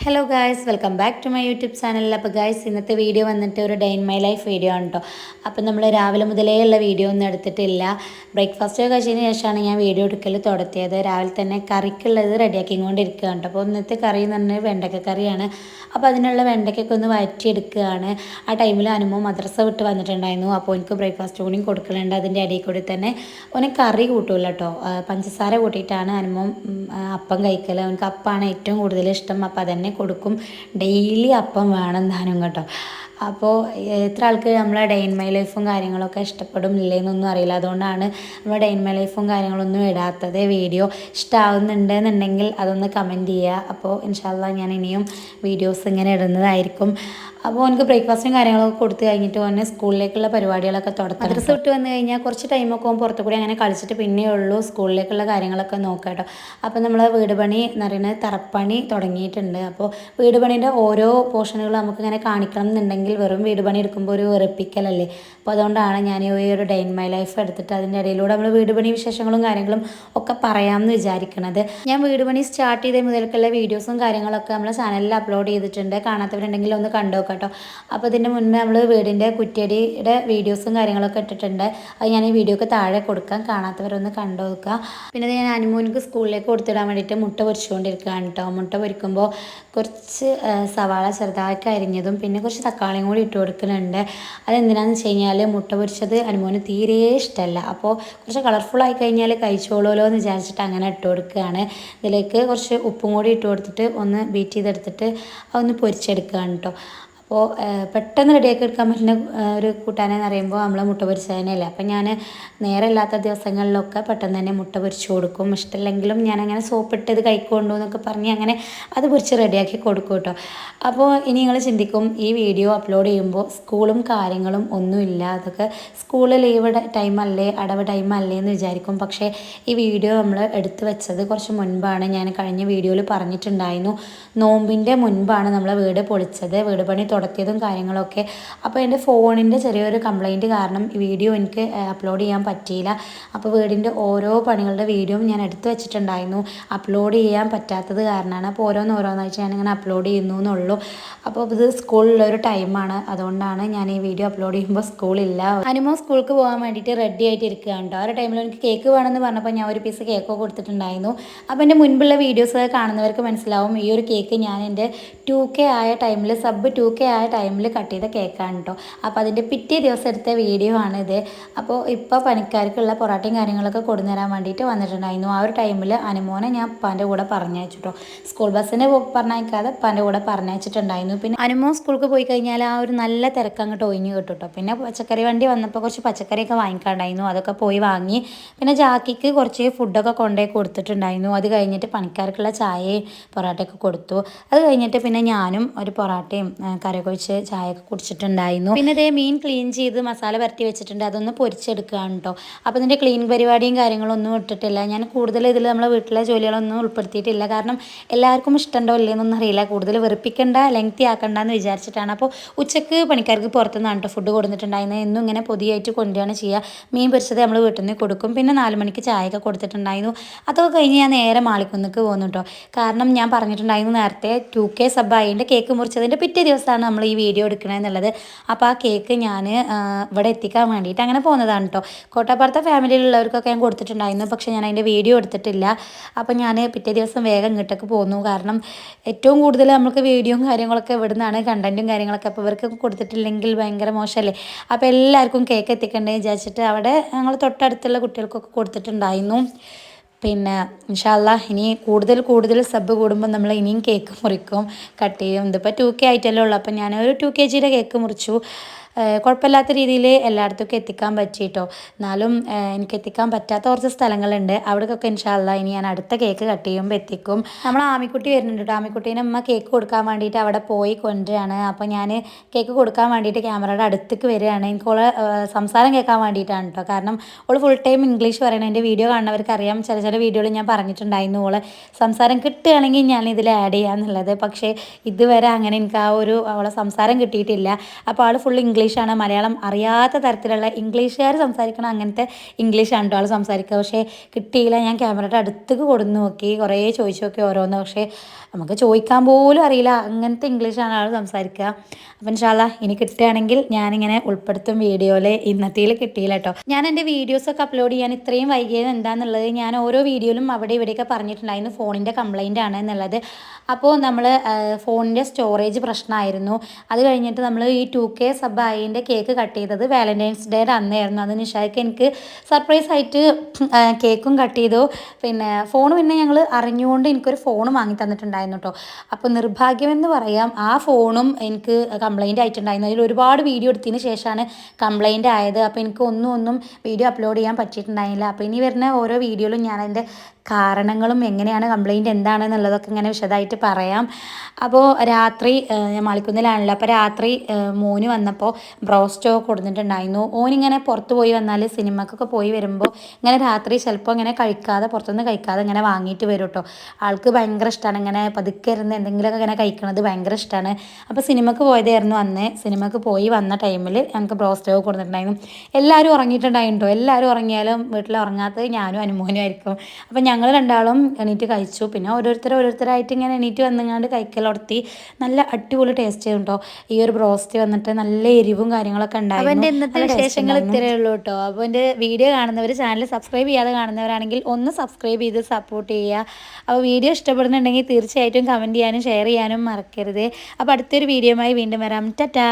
Hello guys, welcome back to my YouTube channel. അപ്പോൾ guys, ഇന്നത്തെ video വന്നിട്ട് ഒരു day in my life video ആണ് കേട്ടോ. അപ്പോൾ നമ്മൾ രാവിലെ മുതലേ ഉള്ള വീഡിയോ ഒന്നും എടുത്തിട്ടില്ല. ബ്രേക്ക്ഫാസ്റ്റ് കഴിച്ചതിന് ശേഷമാണ് ഞാൻ വീഡിയോ എടുക്കൽ തുടത്തിയത്. രാവിലെ തന്നെ കറിക്കുള്ളത് റെഡിയാക്കിക്കൊണ്ടിരിക്കുകയാണ് കേട്ടോ. അപ്പോൾ ഇന്നത്തെ കറി എന്ന് പറഞ്ഞാൽ വെണ്ടയ്ക്ക കറിയാണ്. അപ്പോൾ അതിനുള്ള വെണ്ടയ്ക്കൊക്കെ ഒന്ന് വഴറ്റിയെടുക്കുകയാണ്. ആ ടൈമിൽ അനുമോ മദ്രസ വിട്ട് വന്നിട്ടുണ്ടായിരുന്നു. അപ്പോൾ എനിക്ക് ബ്രേക്ക്ഫാസ്റ്റ് കൂടി കൊടുക്കുന്നുണ്ട്. അതിൻ്റെ ഇടയിൽ കൂടി തന്നെ ഓന് കറി കൂട്ടില്ല കേട്ടോ. പഞ്ചസാര കൂട്ടിയിട്ടാണ് അനുമോ അപ്പം കഴിക്കൽ. അവനക്ക് അപ്പമാണ് ഏറ്റവും കൂടുതൽ ഇഷ്ടം. അപ്പം അതന്നെ കൊടുക്കും. ഡെയിലി അപ്പം വേണം താനും കേട്ടോ. അപ്പോൾ എത്ര ആൾക്ക് നമ്മളെ ഡേ ഇൻ മൈ ലൈഫും കാര്യങ്ങളൊക്കെ ഇഷ്ടപ്പെടും ഇല്ലേന്നൊന്നും അറിയില്ല. അതുകൊണ്ടാണ് നമ്മൾ ഡേ ഇൻ മൈ ലൈഫും കാര്യങ്ങളൊന്നും ഇടാത്തത്. വീഡിയോ ഇഷ്ടമാവുന്നുണ്ടെന്നുണ്ടെങ്കിൽ അതൊന്ന് കമൻറ്റ് ചെയ്യുക. അപ്പോൾ ഇൻഷാ അല്ലാഹ് ഞാൻ ഇനിയും വീഡിയോസ് ഇങ്ങനെ ഇടുന്നതായിരിക്കും. അപ്പോൾ എനിക്ക് ബ്രേക്ക്ഫാസ്റ്റും കാര്യങ്ങളൊക്കെ കൊടുത്ത് കഴിഞ്ഞിട്ട് ഓനെ സ്കൂളിലേക്കുള്ള പരിപാടികളൊക്കെ തുടങ്ങും. മദ്രസ വിട്ട് വന്നു കഴിഞ്ഞാൽ കുറച്ച് ടൈമൊക്കെ പുറത്തു കൂടി അങ്ങനെ കളിച്ചിട്ട് പിന്നെ ഉള്ളൂ സ്കൂളിലേക്കുള്ള കാര്യങ്ങളൊക്കെ നോക്കാം കേട്ടോ. അപ്പോൾ നമ്മൾ വീട് പണി എന്ന് പറയുന്നത് തറപ്പണി തുടങ്ങിയിട്ടുണ്ട്. അപ്പോൾ വീട് പണീൻ്റെ ഓരോ പോർഷനുകൾ നമുക്കിങ്ങനെ കാണിക്കണം എന്നുണ്ടെങ്കിൽ വെറും വീട് പണി എടുക്കുമ്പോൾ ഒരു വെറുപ്പിക്കലല്ലേ. അപ്പോൾ അതുകൊണ്ടാണ് ഞാൻ ഈ ഒരു ഡേ ഇൻ മൈ ലൈഫ് എടുത്തിട്ട് അതിൻ്റെ ഇടയിലൂടെ നമ്മൾ വീട് പണി വിശേഷങ്ങളും കാര്യങ്ങളും ഒക്കെ പറയാമെന്ന് വിചാരിക്കണത്. ഞാൻ വീട് പണി സ്റ്റാർട്ട് ചെയ്ത മുതൽക്കുള്ള വീഡിയോസും കാര്യങ്ങളൊക്കെ നമ്മളെ ചാനലിൽ അപ്ലോഡ് ചെയ്തിട്ടുണ്ട്. കാണാത്തവരുണ്ടെങ്കിൽ ഒന്ന് കണ്ടു നോക്കാം കേട്ടോ. അപ്പോൾ ഇതിൻ്റെ മുന്നേ നമ്മൾ വീടിൻ്റെ കുറ്റിയടിയുടെ വീഡിയോസും കാര്യങ്ങളൊക്കെ ഇട്ടിട്ടുണ്ട്. അത് ഞാൻ ഈ വീഡിയോക്ക് താഴെ കൊടുക്കാം, കാണാത്തവരൊന്ന് കണ്ടു നോക്കുക. പിന്നെ ഞാൻ അനുമോനിക്ക് സ്കൂളിലേക്ക് കൊടുത്തിടാൻ വേണ്ടിയിട്ട് മുട്ട പൊരിച്ചുകൊണ്ടിരിക്കുകയാണ് കേട്ടോ. മുട്ട പൊരിക്കുമ്പോൾ കുറച്ച് സവാള ചെറുതാക്കി അരിഞ്ഞതും പിന്നെ കുറച്ച് തക്കാളിയും കൂടി ഇട്ട് കൊടുക്കുന്നുണ്ട്. അതെന്തിനാണെന്ന് വെച്ച് കഴിഞ്ഞാൽ മുട്ട പൊരിച്ചത് അനുമോന് തീരെ ഇഷ്ടമല്ല. അപ്പോൾ കുറച്ച് കളർഫുള്ളായി കഴിഞ്ഞാൽ കഴിച്ചോളൂല്ലോ എന്ന് വിചാരിച്ചിട്ട് അങ്ങനെ ഇട്ട് കൊടുക്കുകയാണ്. ഇതിലേക്ക് കുറച്ച് ഉപ്പും കൂടി ഇട്ട് കൊടുത്തിട്ട് ഒന്ന് ബീറ്റ് ചെയ്തെടുത്തിട്ട് അതൊന്ന് പൊരിച്ചെടുക്കുകയാണ് കേട്ടോ. അപ്പോൾ പെട്ടെന്ന് റെഡിയാക്കി എടുക്കാൻ പറ്റുന്ന ഒരു കൂട്ടാനെന്ന് പറയുമ്പോൾ നമ്മൾ മുട്ട പൊരിച്ച തന്നെയല്ലേ. അപ്പം ഞാൻ നേരെ ഇല്ലാത്ത ദിവസങ്ങളിലൊക്കെ പെട്ടെന്ന് തന്നെ മുട്ട പൊരിച്ച് കൊടുക്കും. ഇഷ്ടമില്ലെങ്കിലും ഞാനങ്ങനെ സോപ്പിട്ട് ഇത് കഴിക്കൊണ്ടു എന്നൊക്കെ പറഞ്ഞ് അങ്ങനെ അത് പൊരിച്ച് റെഡിയാക്കി കൊടുക്കും കേട്ടോ. അപ്പോൾ ഇനി നിങ്ങൾ ചിന്തിക്കും ഈ വീഡിയോ അപ്ലോഡ് ചെയ്യുമ്പോൾ സ്കൂളും കാര്യങ്ങളും ഒന്നുമില്ല, അതൊക്കെ സ്കൂൾ ലീവ് ടൈമല്ലേ, അടവ് ടൈമല്ലേ എന്ന് വിചാരിക്കും. പക്ഷേ ഈ വീഡിയോ നമ്മൾ എടുത്തു വെച്ചത് കുറച്ച് മുൻപാണ്. ഞാൻ കഴിഞ്ഞ വീഡിയോയിൽ പറഞ്ഞിട്ടുണ്ടായിരുന്നു, നോമ്പിൻ്റെ മുൻപാണ് നമ്മളെ വീട് പൊളിച്ചത്, വീട് പണി തുടക്കിയതും കാര്യങ്ങളൊക്കെ. അപ്പോൾ എൻ്റെ ഫോണിൻ്റെ ചെറിയൊരു കംപ്ലൈൻറ്റ് കാരണം ഈ വീഡിയോ എനിക്ക് അപ്ലോഡ് ചെയ്യാൻ പറ്റിയില്ല. അപ്പോൾ വീടിൻ്റെ ഓരോ പണികളുടെ വീഡിയോ ഞാൻ എടുത്തു വെച്ചിട്ടുണ്ടായിരുന്നു. അപ്ലോഡ് ചെയ്യാൻ പറ്റാത്തത് കാരണമാണ്. അപ്പോൾ ഓരോന്നായിട്ട് ഞാനിങ്ങനെ അപ്ലോഡ് ചെയ്യുന്നു എന്നുള്ളൂ. അപ്പോൾ ഇത് സ്കൂളിലൊരു ടൈമാണ്, അതുകൊണ്ടാണ് ഞാൻ ഈ വീഡിയോ അപ്ലോഡ് ചെയ്യുമ്പോൾ സ്കൂളില്ല. അനുമോ സ്കൂൾക്ക് പോകാൻ വേണ്ടിയിട്ട് റെഡി ആയിട്ട് ഇരിക്കുകയാണ് കേട്ടോ. ആ ഒരു ടൈമിൽ എനിക്ക് കേക്ക് വേണമെന്ന് പറഞ്ഞപ്പോൾ ഞാൻ ഒരു പീസ് കേക്കൊക്കെ കൊടുത്തിട്ടുണ്ടായിരുന്നു. അപ്പോൾ എൻ്റെ മുൻപുള്ള വീഡിയോസ് കാണുന്നവർക്ക് മനസ്സിലാവും ഈ ഒരു കേക്ക് ഞാൻ എൻ്റെ 2K ആയ ടൈമിൽ സബ് 2K ആയ ടൈമിൽ കട്ട് ചെയ്ത കേക്കാണ് കേട്ടോ. അപ്പോൾ അതിൻ്റെ പിറ്റേ ദിവസം എടുത്ത വീഡിയോ ആണിത്. അപ്പോൾ ഇപ്പോൾ പണിക്കാർക്കുള്ള പൊറാട്ടയും കാര്യങ്ങളൊക്കെ കൊണ്ടുതരാൻ വേണ്ടിയിട്ട് വന്നിട്ടുണ്ടായിരുന്നു. ആ ഒരു ടൈമിൽ അനുമോനെ ഞാൻ ഉപ്പാൻ്റെ കൂടെ പറഞ്ഞയച്ചു കേട്ടോ. സ്കൂൾ ബസ്സിന് പറഞ്ഞയക്കാതെ ഉപ്പാൻ്റെ കൂടെ പറഞ്ഞയച്ചിട്ടുണ്ടായിരുന്നു. പിന്നെ അനുമോൻ സ്കൂൾക്ക് പോയി കഴിഞ്ഞാൽ ആ ഒരു നല്ല തിരക്ക് അങ്ങോട്ട് ഒഴിഞ്ഞു കിട്ടും കേട്ടോ. പിന്നെ പച്ചക്കറി വണ്ടി വന്നപ്പോൾ കുറച്ച് പച്ചക്കറിയൊക്കെ വാങ്ങിക്കാണ്ടായിരുന്നു, അതൊക്കെ പോയി വാങ്ങി. പിന്നെ ജാക്കിക്ക് കുറച്ച് ഫുഡൊക്കെ കൊണ്ടുപോയി കൊടുത്തിട്ടുണ്ടായിരുന്നു. അത് കഴിഞ്ഞിട്ട് പണിക്കാർക്കുള്ള ചായയും പൊറാട്ടയൊക്കെ കൊടുത്തു. അത് കഴിഞ്ഞിട്ട് പിന്നെ ഞാനും ഒരു പൊറാട്ടയും കറിയൊക്കെ ഒഴിച്ച് ചായയൊക്കെ കുടിച്ചിട്ടുണ്ടായിരുന്നു. പിന്നെ ഇതേ മീൻ ക്ലീൻ ചെയ്ത് മസാല പരത്തി വെച്ചിട്ടുണ്ട്, അതൊന്ന് പൊരിച്ചെടുക്കുകയാണ് കേട്ടോ. അപ്പോൾ ഇതിൻ്റെ ക്ലീൻ പരിപാടിയും കാര്യങ്ങളൊന്നും ഇട്ടിട്ടില്ല. ഞാൻ കൂടുതൽ ഇതിൽ നമ്മളെ വീട്ടിലെ ജോലികളൊന്നും ഉൾപ്പെടുത്തിയിട്ടില്ല. കാരണം എല്ലാവർക്കും ഇഷ്ടമുണ്ടോ ഇല്ലയെന്നൊന്നും അറിയില്ല. കൂടുതൽ വെറുപ്പിക്കണ്ട, ലെങ്തി ആക്കണ്ട എന്ന് വിചാരിച്ചിട്ടാണ്. അപ്പോൾ ഉച്ചക്ക് പണിക്കാർക്ക് പുറത്തുനിന്നാണ് കേട്ടോ ഫുഡ് കൊടുത്തിട്ടുണ്ടായിരുന്നത്. എന്നും ഇങ്ങനെ പൊതിയായിട്ട് കൊണ്ടുവരികയാണ് ചെയ്യുക. മീൻ പൊരിച്ചത് നമ്മൾ വീട്ടിൽ നിന്ന് കൊടുക്കും. പിന്നെ 4 മണിക്ക് ചായയൊക്കെ കൊടുത്തിട്ടുണ്ടായിരുന്നു. അതൊക്കെ കഴിഞ്ഞ് ഞാൻ നേരെ മാളിക്കുന്നിക്ക് പോകുന്നു കേട്ടോ. കാരണം ഞാൻ പറഞ്ഞിട്ടുണ്ടായിരുന്നു നേരത്തെ 2K സബ് ആയതിൻ്റെ കേക്ക് മുറിച്ചതിൻ്റെ പിറ്റേ ദിവസമാണ് നമ്മൾ ഈ വീഡിയോ എടുക്കണമെന്നുള്ളത്. അപ്പോൾ ആ കേക്ക് ഞാൻ ഇവിടെ എത്തിക്കാൻ വേണ്ടിയിട്ട് അങ്ങനെ പോകുന്നതാണ് കേട്ടോ. കോട്ടപ്പുറത്തെ ഫാമിലിയിലുള്ളവർക്കൊക്കെ ഞാൻ കൊടുത്തിട്ടുണ്ടായിരുന്നു, പക്ഷേ ഞാൻ അതിൻ്റെ വീഡിയോ എടുത്തിട്ടില്ല. അപ്പോൾ ഞാൻ പിറ്റേ ദിവസം വേഗം ഇങ്ങോട്ടേക്ക് പോന്നു. കാരണം ഏറ്റവും കൂടുതൽ നമുക്ക് വീഡിയോയും കാര്യങ്ങളൊക്കെ ഇവിടെ നിന്നാണ്, കണ്ടൻറ്റും കാര്യങ്ങളൊക്കെ. അപ്പോൾ ഇവർക്ക് കൊടുത്തിട്ടില്ലെങ്കിൽ ഭയങ്കര മോശമല്ലേ. അപ്പോൾ എല്ലാവർക്കും കേക്ക് എത്തിക്കണ്ടേ വിചാരിച്ചിട്ട് അവിടെ ഞങ്ങൾ തൊട്ടടുത്തുള്ള കുട്ടികൾക്കൊക്കെ കൊടുത്തിട്ടുണ്ടായിരുന്നു. പിന്നെ ഇൻഷാ അല്ലാഹ് ഇനി കൂടുതൽ സബ് കൂടുമ്പോൾ നമ്മൾ ഇനിയും കേക്ക് മുറിക്കും, കട്ട് ചെയ്യും. ഇതിപ്പോൾ 2K ആയിട്ടല്ലേ ഉള്ളൂ. അപ്പോൾ ഞാനൊരു 2 kg കേക്ക് മുറിച്ചു. കുഴപ്പമില്ലാത്ത രീതിയിൽ എല്ലായിടത്തേക്കും എത്തിക്കാൻ പറ്റിയിട്ടോ. എന്നാലും എനിക്ക് എത്തിക്കാൻ പറ്റാത്ത കുറച്ച് സ്ഥലങ്ങളുണ്ട്, അവിടേക്കൊക്കെ ഇൻഷാ അല്ലാഹ് ഇനി ഞാൻ അടുത്ത കേക്ക് കട്ട് ചെയ്യുമ്പോൾ എത്തിക്കും. നമ്മൾ ആമിക്കുട്ടി വരുന്നുണ്ട് കേട്ടോ. ആമിക്കുട്ടീനെ അമ്മ കേക്ക് കൊടുക്കാൻ വേണ്ടിയിട്ട് അവിടെ പോയി കൊണ്ടുവരികയാണ്. അപ്പോൾ ഞാൻ കേക്ക് കൊടുക്കാൻ വേണ്ടിയിട്ട് ക്യാമറയുടെ അടുത്തേക്ക് വരികയാണ്. എനിക്കോളെ സംസാരം കേൾക്കാൻ വേണ്ടിയിട്ടാണ് കേട്ടോ. കാരണം ഓൾ ഫുൾ ടൈം ഇംഗ്ലീഷ് പറയണം. എൻ്റെ വീഡിയോ കാണുന്നവർക്ക് അറിയാം, ചില വീഡിയോയിൽ ഞാൻ പറഞ്ഞിട്ടുണ്ടായിരുന്നു ഓളെ സംസാരം കിട്ടുകയാണെങ്കിൽ ഞാൻ ഇതിൽ ആഡ് ചെയ്യാമെന്നുള്ളത്. പക്ഷേ ഇതുവരെ അങ്ങനെ എനിക്ക് ആ ഒരു അവളെ സംസാരം കിട്ടിയിട്ടില്ല. അപ്പോൾ ആൾ ഫുൾ ഇംഗ്ലീഷ് ഇംഗ്ലീഷാണ്, മലയാളം അറിയാത്ത തരത്തിലുള്ള ഇംഗ്ലീഷുകാർ സംസാരിക്കണം അങ്ങനത്തെ ഇംഗ്ലീഷാണ് കേട്ടോ ആൾ സംസാരിക്കുക. പക്ഷേ കിട്ടിയില്ല. ഞാൻ ക്യാമറയുടെ അടുത്തേക്ക് കൊടുന്ന് നോക്കി, കുറേ ചോദിച്ചു നോക്കി ഓരോന്ന്. പക്ഷേ നമുക്ക് ചോദിക്കാൻ പോലും അറിയില്ല, അങ്ങനത്തെ ഇംഗ്ലീഷാണ് ആൾ സംസാരിക്കുക. അപ്പം ഇൻഷാ അല്ലാ ഇനി കിട്ടുകയാണെങ്കിൽ ഞാനിങ്ങനെ ഉൾപ്പെടുത്തും വീഡിയോയിൽ. ഇന്നത്തേൽ കിട്ടിയില്ല കേട്ടോ. ഞാൻ എൻ്റെ വീഡിയോസൊക്കെ അപ്ലോഡ് ചെയ്യാൻ ഇത്രയും വൈകിയത് എന്താണെന്നുള്ളത് ഞാൻ ഓരോ വീഡിയോയിലും അവിടെ ഇവിടെയൊക്കെ പറഞ്ഞിട്ടുണ്ടായിരുന്നു, ഫോണിൻ്റെ കംപ്ലൈൻ്റ് ആണ് എന്നുള്ളത്. അപ്പോൾ നമ്മൾ ഫോണിൻ്റെ സ്റ്റോറേജ് പ്രശ്നമായിരുന്നു. അത് കഴിഞ്ഞിട്ട് നമ്മൾ ഈ 2K സബ് ആയതിൻ്റെ കേക്ക് കട്ട് ചെയ്തത് വാലൻറ്റൈൻസ് ഡേയുടെ അന്നായിരുന്നു. അത് നിഷായ്ക്ക് എനിക്ക് സർപ്രൈസ് ആയിട്ട് കേക്കും കട്ട് ചെയ്തു. പിന്നെ പിന്നെ ഞങ്ങൾ അറിഞ്ഞുകൊണ്ട് എനിക്കൊരു ഫോൺ വാങ്ങി തന്നിട്ടുണ്ടായിരുന്നു കേട്ടോ. അപ്പോൾ നിർഭാഗ്യമെന്ന് പറയാം, ആ ഫോണും എനിക്ക് കംപ്ലൈൻ്റ് ആയിട്ടുണ്ടായിരുന്നു. അതിൽ ഒരുപാട് വീഡിയോ എടുത്തതിന് ശേഷമാണ് കംപ്ലൈൻ്റ് ആയത്. അപ്പോൾ എനിക്ക് ഒന്നും വീഡിയോ അപ്ലോഡ് ചെയ്യാൻ പറ്റിയിട്ടുണ്ടായില്ല. അപ്പോൾ ഇനി വരുന്ന ഓരോ വീഡിയോയിലും ഞാൻ അതിൻ്റെ കാരണങ്ങളും എങ്ങനെയാണ് കംപ്ലൈൻറ്റ് എന്താണെന്നുള്ളതൊക്കെ ഇങ്ങനെ വിശദമായിട്ട് പറയാം. അപ്പോൾ രാത്രി ഞാൻ മാളിക്കുന്നിലാണല്ലോ, അപ്പോൾ രാത്രി മോന് വന്നപ്പോൾ ബ്രോസ്റ്റോ കൊടുത്തിട്ടുണ്ടായിരുന്നു. ഓനിങ്ങനെ പുറത്ത് പോയി വന്നാൽ സിനിമക്കൊക്കെ പോയി വരുമ്പോൾ ഇങ്ങനെ രാത്രി ചിലപ്പോൾ ഇങ്ങനെ കഴിക്കാതെ, പുറത്തുനിന്ന് കഴിക്കാതെ ഇങ്ങനെ വാങ്ങിയിട്ട് വരും കേട്ടോ. ആൾക്ക് ഭയങ്കര ഇഷ്ടമാണ് ഇങ്ങനെ പതുക്കെ ഇരുന്ന് എന്തെങ്കിലുമൊക്കെ ഇങ്ങനെ കഴിക്കണത് ഭയങ്കര ഇഷ്ടമാണ്. അപ്പോൾ സിനിമക്ക് പോയതായിരുന്നു അന്ന്. സിനിമക്ക് പോയി വന്ന ടൈമിൽ ഞങ്ങൾക്ക് ബ്രോസ്റ്റോ കൊടുത്തിട്ടുണ്ടായിരുന്നു. എല്ലാവരും ഉറങ്ങിയിട്ടുണ്ടായിരുന്നു കേട്ടോ. എല്ലാവരും ഉറങ്ങിയാലും വീട്ടിൽ ഉറങ്ങാത്തത് ഞാനും അനുമോനും ആയിരിക്കും. അപ്പം ഞങ്ങൾ രണ്ടാളും എണീറ്റ് കഴിച്ചു. പിന്നെ ഓരോരുത്തരായിട്ട് ഇങ്ങനെ എണീറ്റ് വന്നുകൊണ്ട് കഴിക്കലൊടത്തി. നല്ല അടിപൊളി ടേസ്റ്റ് കേട്ടോ ഈ ഒരു ബ്രോസ്റ്റ് വന്നിട്ട്. നല്ല എരിവും കാര്യങ്ങളൊക്കെ ഉണ്ടായിരുന്നു. അപ്പോൾ എൻ്റെ ഇന്നത്തെ വിശേഷങ്ങൾ ഇത്രയേ ഉള്ളൂ കേട്ടോ. അപ്പോൾ എൻ്റെ വീഡിയോ കാണുന്നവർ, ചാനൽ സബ്സ്ക്രൈബ് ചെയ്യാതെ കാണുന്നവരാണെങ്കിൽ ഒന്ന് സബ്സ്ക്രൈബ് ചെയ്ത് സപ്പോർട്ട് ചെയ്യുക. അപ്പോൾ വീഡിയോ ഇഷ്ടപ്പെടുന്നുണ്ടെങ്കിൽ തീർച്ചയായിട്ടും കമൻറ്റ് ചെയ്യാനും ഷെയർ ചെയ്യാനും മറക്കരുത്. അപ്പോൾ അടുത്തൊരു വീഡിയോയുമായി വീണ്ടും വരാം. ടാറ്റാ.